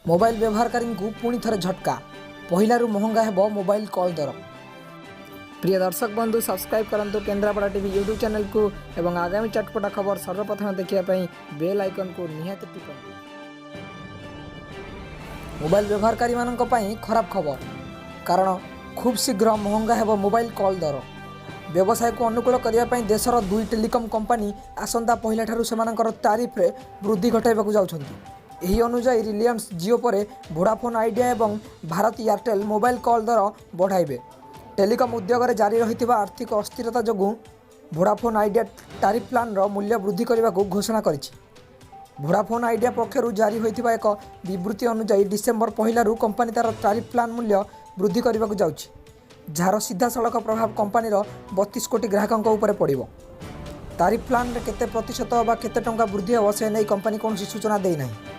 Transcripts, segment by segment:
Mobile व्यवहारकारी को पुणी थे झटका पहलू महंगा है मोबाइल कॉल दर। प्रिय दर्शक बंधु सब्सक्राइब करंतु केंद्रापड़ा टीवी यूट्यूब चैनल को एवं आगामी चटपटा खबर सर्वप्रथम देखा बेल आइकन को निहाती टिपन। मोबाइल व्यवहारकारी मानक पई खराब खबर कारण खूब शीघ्र महंगा है मोबाइल कॉल दर। व्यवसाय को अनुकूल करने देशर दुई टेलीकॉम कंपनी आसंता पहला ठारू सेमानकर तारिफ रे वृद्धि घटाइबाकू जाउछन्ती। एही अनुसार रिलायंस जियो पर वोडाफोन आइडिया एवं भारत एयरटेल मोबाइल कॉल दर बढ़ाइबे। टेलीकॉम उद्योग में जारी रही आर्थिक अस्थिरता जोगु वोडाफोन आइडिया तारिफ प्लान रो मूल्य वृद्धि करने को घोषणा करिछि। वोडाफोन आइडिया पक्षरु जारी होइथिबा एक विवृत्ति अनुसार डिसेम्बर पहलू कंपनी तार तारिफ प्लान मूल्य वृद्धि करने को जाउछि, जार सीधा सड़क प्रभाव कंपनीर 32 कोटी ग्राहकों उपर पड़ो। तारिफ प्लान रे केते प्रतिशत बा केते टंका वृद्धि हो से नहीं कंपनी कौन सूचना दे नहीं।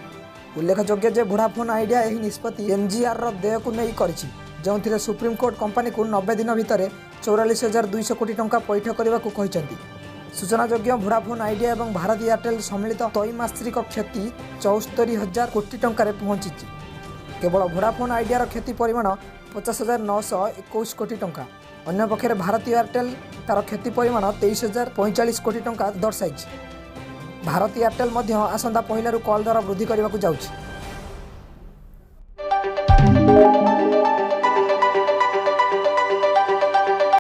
उल्लेखयोग्य जे वोडाफोन आइडिया यह निष्पत्ति एमजीआर रो देय को नहीं करिछि, जो सुप्रीमकोर्ट कंपनी को 90 दिन भितर 44,200 कोटी टंका पैठ करने को कहते। सूचनायोग्य वोडाफोन आइडिया और भारत एयरटेल सम्मिलित त्रैमासिक क्षति 74,000 कोटी टंकार पहुंची। केवल वोडाफोन आइडिया क्षति परिमाण 50,921 कोटी टंका। अन्य पक्षे भारत एयरटेल तार क्षति परिमाण 23,045 कोटी टंका दर्शाई। भारत एयरटेल आसंता पहलू कॉल दर वृद्धि करने को जाउछि।